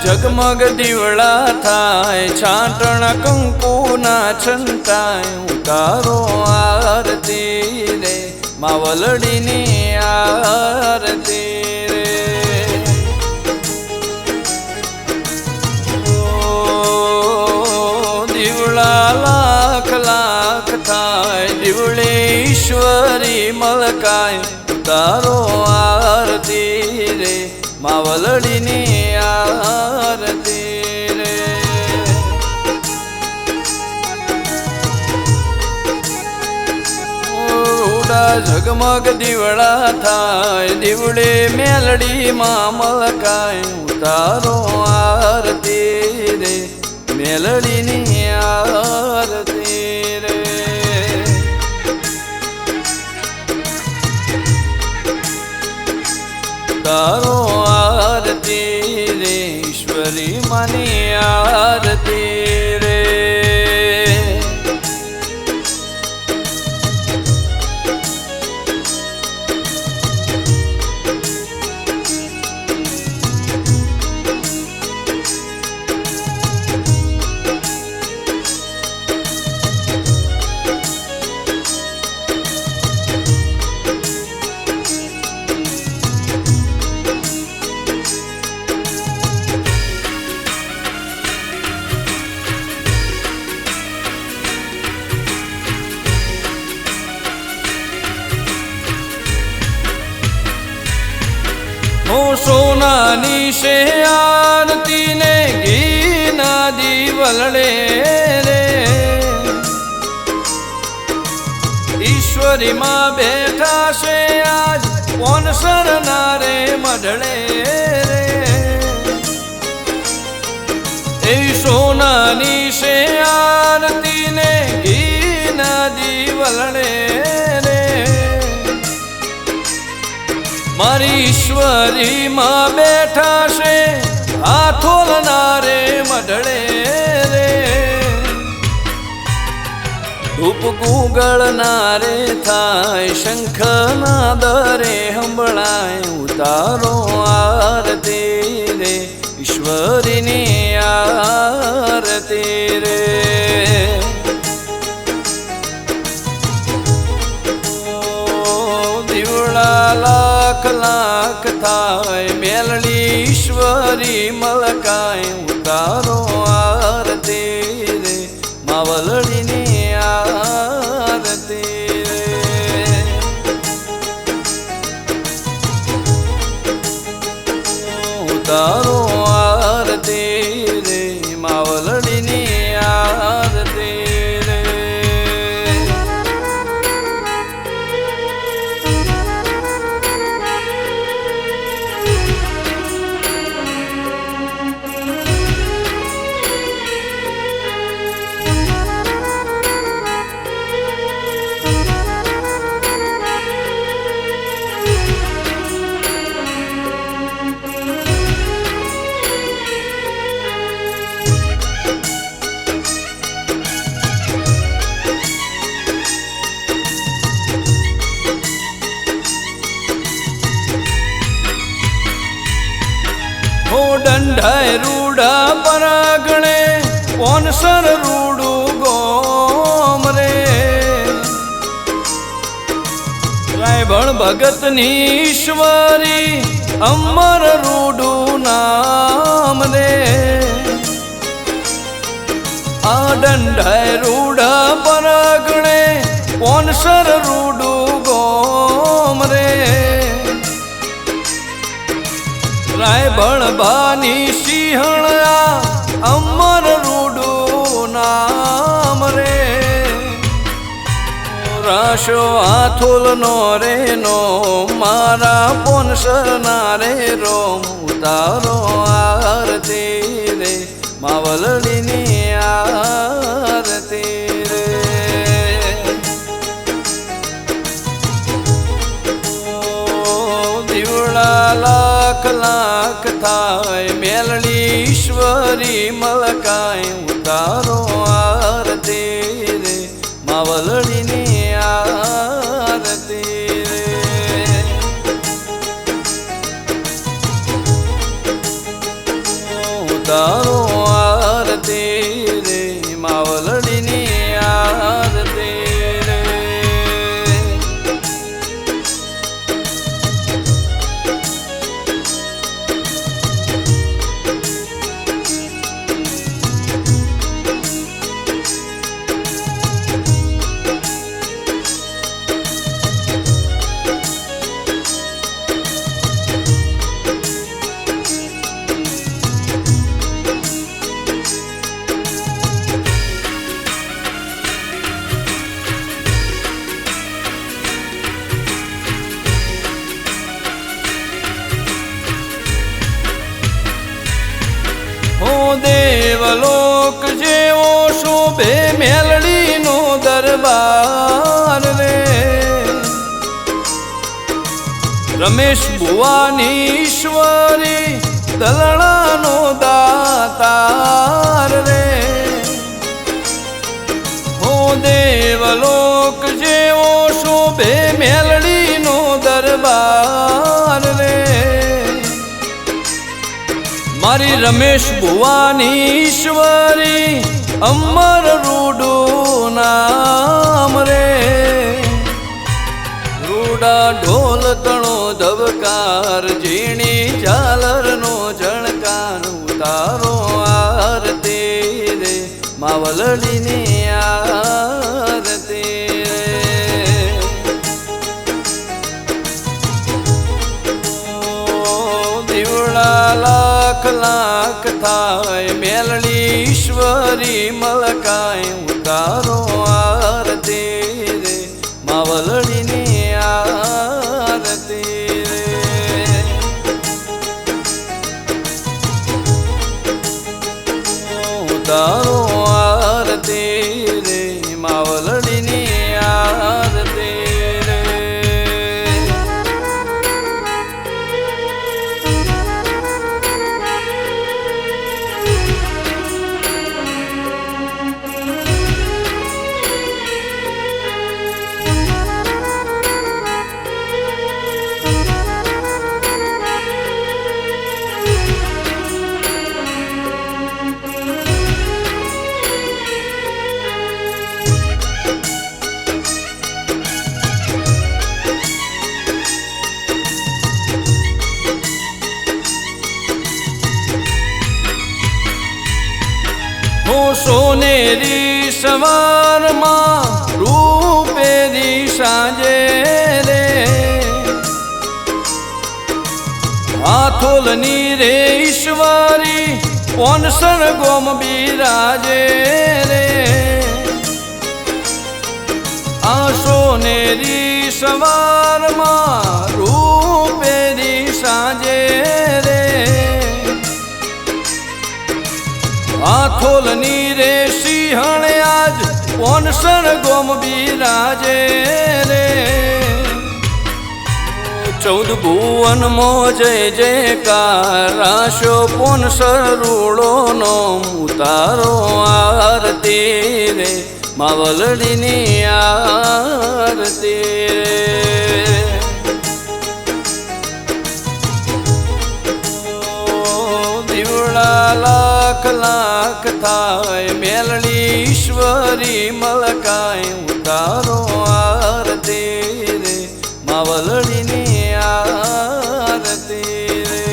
ઝગમગ દીવડા થાય, છાંટણ કંકુના છંટાય, ઉતારો આરતી રે માવલડીની આરતી રે. દીવડા લાખ લાખ થાય, દીવડે ઈશ્વરી મલકાય, ઉતારો આરતી રે માવલડીની આરતી રે. રૂડા ઝગમગ દીવડા થાય, દીવડે મેલડીમાં મલકાય, ઉતારો આરતી રે મેલડીની આરતી રે. તારો આરતી રે ઈશ્વરી માની આરતી રે. હું સોનાની શે આરતી ને ઘીના દીવલડે રે, ઈશ્વરી માં બેઠા છે આજ પોનસર ના રે મઢડે રે. એ સોનાની શે આરતી ને ઘીના દીવલડે રે, મારી ઈશ્વરી માં બેઠા છે હાથોલના રે મઢડે રે. ધૂપ ગુગળના રે થાય, શંખના દરે સંભળાય, ઉતારો આરતી રે ઈશ્વરીની આરતી રે. લાખ લાખ થાય, મેલડી ઈશ્વરી મલકાય, ઉતારો આરતી રે માવલડીની આરતી રે. ઉતારો આરતી રે માવલડીની આરતી રે. દંડાય રૂડા પરાગણે પોનસર રૂડું ગોમ રે, રાયભણ ભગતની ઈશ્વરી અમર રૂડું નામ રે. આ દંડાય રૂડા પરાગણે પોનસર રૂડું ગોમ રે, રાયભણ બાની સિંહણા અમર રૂડું નામ રે. રાશો હાથોલનો રે નો મારા પોનસર ના રે રોમ, ઉતારો આરતી રે માવલડીની આરતી રે. દીવડા લાખ લાખ થાય, મેલડી ઈશ્વરી મલકાય, ઉતારો આરતી રે માવલડીની આરતી રે. દેવલોક જેવો શોભે મેલડીનો દરબાર રે રમેશ ભુવાની ઈશ્વરી દલણાનો દાતાર રે હો દેવલોક જેવો શોભે મેલડીનો દરબાર રે મારી રમેશ ભુવાની ઈશ્વરી અમર રૂડું નામ રે રૂડા ઢોલ તણો ધબકાર ઝીણી ઝાલરનો ઝણકાર તારો આરતી રે માવલડીની આરતી દીવડા લાખ લાખ થાય મેલડી ઈશ્વરી મલકાય ઉતારો આરતી રે માવલડીની આરતી રે ઉતારો આરતી રે માવલડીની આરતી રે સોનેરી સવારમાં રૂપેરી સાંજે રે હાથોલની રે ઈશ્વરી પોનસર ગોમ બિરાજે રે આ સોનેરી સવારમાં રૂપેરી સાંજે રે હાથોલની રે સિંહણ આજ પોનસર ગોમ બિરાજે રે 14 ભુવન મો જય જયકાર રાશો પોનસર રૂડો નો ઉતારો આરતી રે માવલડીની આરતી રે દીવડા લાખ લાખ થાય મેલડી ઈશ્વરી મલકાય ઉતારો આરતી રે માવલડીની આરતી રે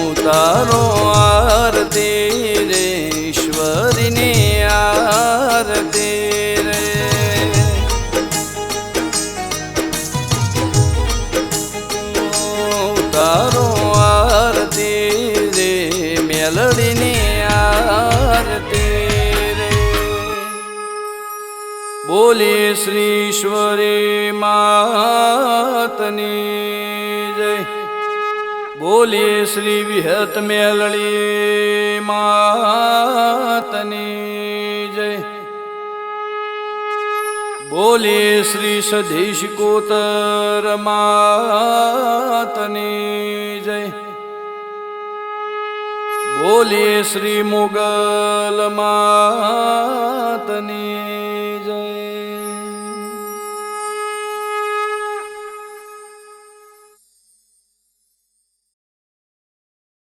ઉતારો આરતી રે ઈશ્વરીની આરતી રે ઉતારો આરતી રે મેલડીની આરતી રે બોલીએ શ્રી ઈશ્વરી માતની જય બોલીએ શ્રી વિહત મેલડી માતની જય બોલીએ શ્રી સધીશ કોતર માતની જય બોલીએ શ્રી મુગલ માતની